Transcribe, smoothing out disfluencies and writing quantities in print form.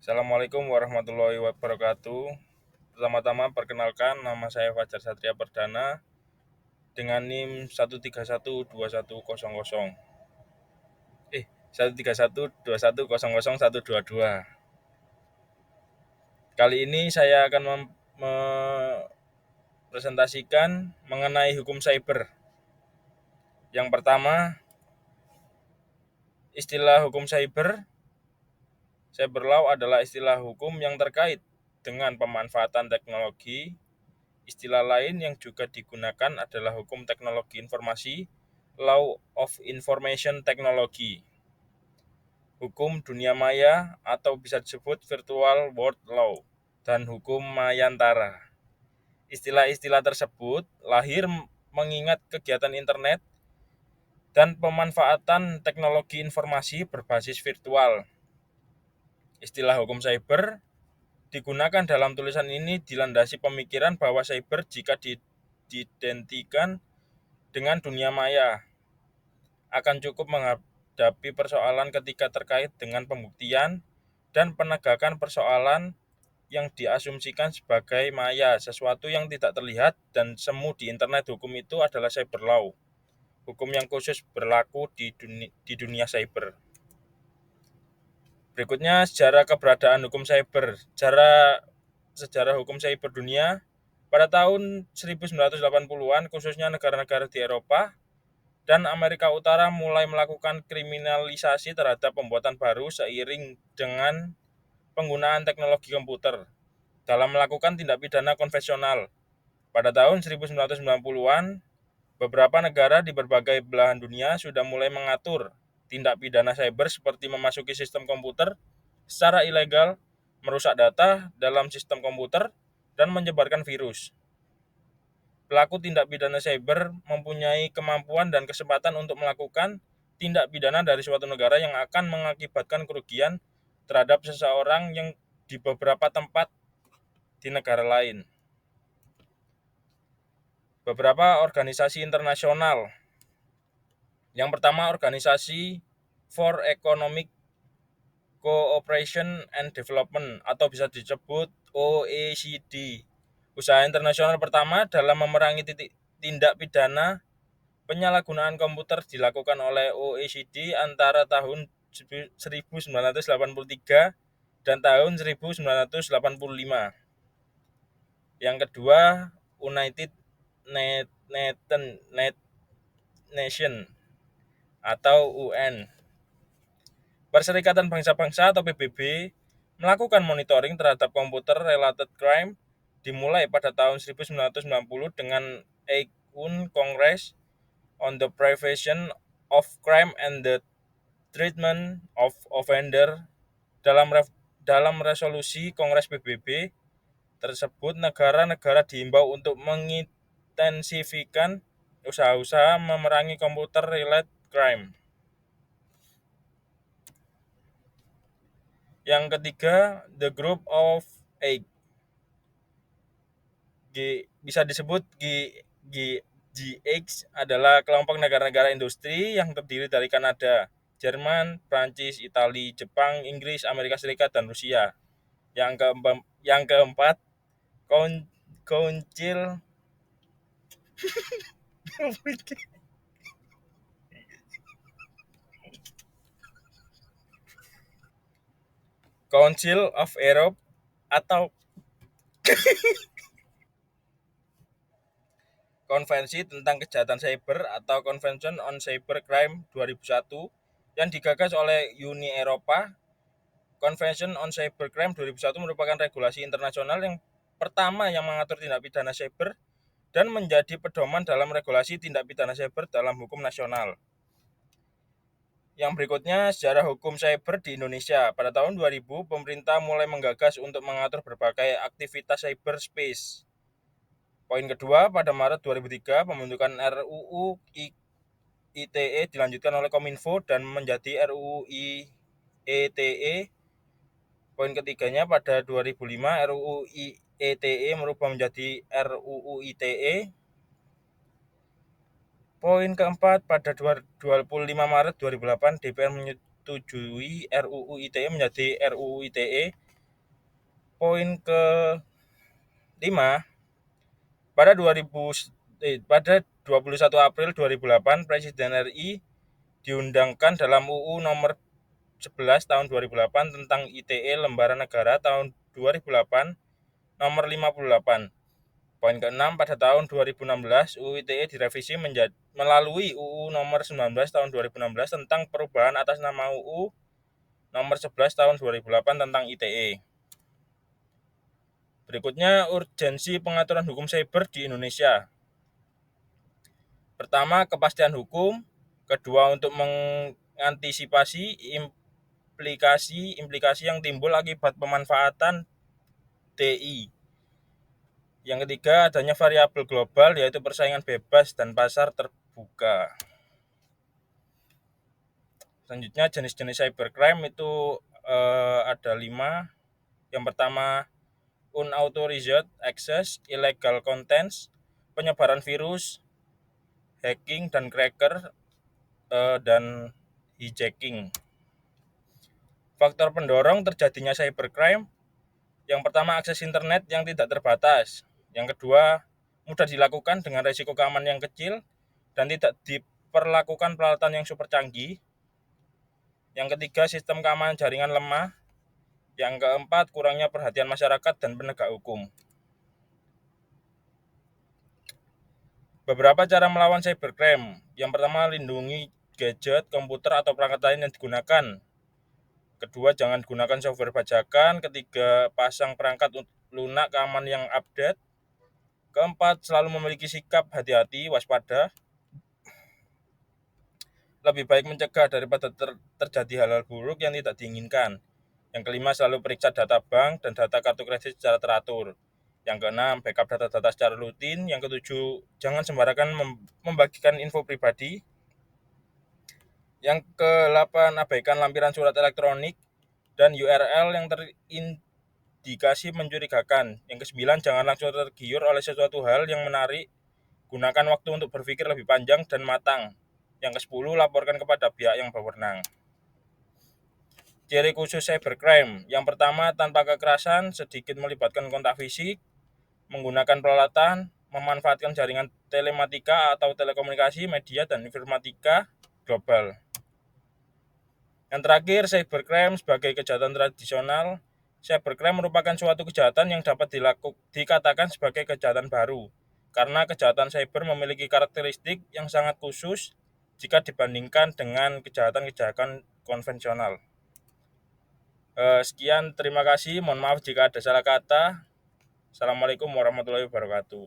Assalamualaikum warahmatullahi wabarakatuh. Pertama-tama perkenalkan, nama saya Fajar Satria Perdana dengan NIM 1312100. 13121000122. Kali ini saya akan mempresentasikan mengenai hukum cyber. Yang pertama, istilah hukum cyber. Cyber law adalah istilah hukum yang terkait dengan pemanfaatan teknologi. Istilah lain yang juga digunakan adalah hukum teknologi informasi, Law of Information Technology, hukum dunia maya atau bisa disebut virtual world law, dan hukum mayantara. Istilah-istilah tersebut lahir mengingat kegiatan internet dan pemanfaatan teknologi informasi berbasis virtual. Istilah hukum cyber digunakan dalam tulisan ini dilandasi pemikiran bahwa cyber jika diidentikan dengan dunia maya akan cukup menghadapi persoalan ketika terkait dengan pembuktian dan penegakan persoalan yang diasumsikan sebagai maya, sesuatu yang tidak terlihat dan semu di internet. Hukum itu adalah cyber law, hukum yang khusus berlaku di dunia cyber. Berikutnya sejarah keberadaan hukum cyber. Sejarah hukum cyber dunia pada tahun 1980-an, khususnya negara-negara di Eropa dan Amerika Utara mulai melakukan kriminalisasi terhadap pembuatan baru seiring dengan penggunaan teknologi komputer dalam melakukan tindak pidana konvensional. Pada tahun 1990-an, beberapa negara di berbagai belahan dunia sudah mulai mengatur tindak pidana cyber seperti memasuki sistem komputer secara ilegal, merusak data dalam sistem komputer, dan menyebarkan virus. Pelaku tindak pidana cyber mempunyai kemampuan dan kesempatan untuk melakukan tindak pidana dari suatu negara yang akan mengakibatkan kerugian terhadap seseorang yang di beberapa tempat di negara lain. Beberapa organisasi internasional. Yang pertama, organisasi for Economic Cooperation and Development atau bisa disebut OECD. Usaha internasional pertama dalam memerangi tindak pidana penyalahgunaan komputer dilakukan oleh OECD antara tahun 1983 dan tahun 1985. Yang kedua, United Nation atau UN. Perserikatan Bangsa-Bangsa atau PBB melakukan monitoring terhadap computer related crime dimulai pada tahun 1990 dengan UN Congress on the Prevention of Crime and the Treatment of Offender. Dalam resolusi Kongres PBB tersebut, negara-negara diimbau untuk mengintensifikan usaha-usaha memerangi computer related crime. Yang ketiga, the Group of Eight. Bisa disebut GX adalah kelompok negara-negara industri yang terdiri dari Kanada, Jerman, Prancis, Italia, Jepang, Inggris, Amerika Serikat, dan Rusia. Yang keempat, Council of Europe atau Konvensi tentang Kejahatan Cyber atau Convention on Cybercrime 2001 yang digagas oleh Uni Eropa. Convention on Cybercrime 2001 merupakan regulasi internasional yang pertama yang mengatur tindak pidana cyber dan menjadi pedoman dalam regulasi tindak pidana cyber dalam hukum nasional. Yang berikutnya, sejarah hukum cyber di Indonesia. Pada tahun 2000, pemerintah mulai menggagas untuk mengatur berbagai aktivitas cyberspace. Poin kedua, pada Maret 2003, pembentukan RUU ITE dilanjutkan oleh Kominfo dan menjadi RUU ITE. Poin ketiganya, pada 2005, RUU ITE merubah menjadi RUU ITE. Poin keempat, pada 25 Maret 2008, DPR menyetujui RUU ITE menjadi RUU ITE. Poin ke-5, pada 21 April 2008 Presiden RI diundangkan dalam UU nomor 11 tahun 2008 tentang ITE Lembaran Negara tahun 2008 nomor 58. Poin ke-6, pada tahun 2016 UU ITE direvisi melalui UU nomor 19 tahun 2016 tentang perubahan atas nama UU nomor 11 tahun 2008 tentang ITE. Berikutnya, urgensi pengaturan hukum cyber di Indonesia. Pertama, kepastian hukum. Kedua, untuk mengantisipasi implikasi yang timbul akibat pemanfaatan TI. Yang ketiga, adanya variabel global, yaitu persaingan bebas dan pasar terbuka. Selanjutnya, jenis-jenis cybercrime itu ada 5. Yang pertama, unauthorized access, illegal contents, penyebaran virus, hacking dan cracker, dan hijacking. Faktor pendorong terjadinya cybercrime, yang pertama, akses internet yang tidak terbatas. Yang kedua, mudah dilakukan dengan risiko keamanan yang kecil dan tidak diperlakukan peralatan yang super canggih. Yang ketiga, sistem keamanan jaringan lemah. Yang keempat, kurangnya perhatian masyarakat dan penegak hukum. Beberapa cara melawan cybercrime. Yang pertama, lindungi gadget, komputer, atau perangkat lain yang digunakan. Kedua, jangan gunakan software bajakan. Ketiga, pasang perangkat lunak keamanan yang update. Keempat, selalu memiliki sikap hati-hati, waspada. Lebih baik mencegah daripada terjadi hal-hal buruk yang tidak diinginkan. Yang kelima, selalu periksa data bank dan data kartu kredit secara teratur. Yang keenam, backup data-data secara rutin. Yang ketujuh, jangan sembarangan membagikan info pribadi. Yang ke-8, abaikan lampiran surat elektronik dan URL yang terindikasi mencurigakan. Yang ke-9, jangan langsung tergiur oleh sesuatu hal yang menarik. Gunakan waktu untuk berpikir lebih panjang dan matang. Yang ke-10, laporkan kepada pihak yang berwenang. Ciri khusus cybercrime. Yang pertama, tanpa kekerasan, sedikit melibatkan kontak fisik, menggunakan peralatan, memanfaatkan jaringan telematika atau telekomunikasi, media, dan informatika global. Yang terakhir, cybercrime sebagai kejahatan tradisional. Cybercrime merupakan suatu kejahatan yang dapat dikatakan sebagai kejahatan baru, karena kejahatan cyber memiliki karakteristik yang sangat khusus jika dibandingkan dengan kejahatan-kejahatan konvensional. Sekian, terima kasih. Mohon maaf jika ada salah kata. Assalamualaikum warahmatullahi wabarakatuh.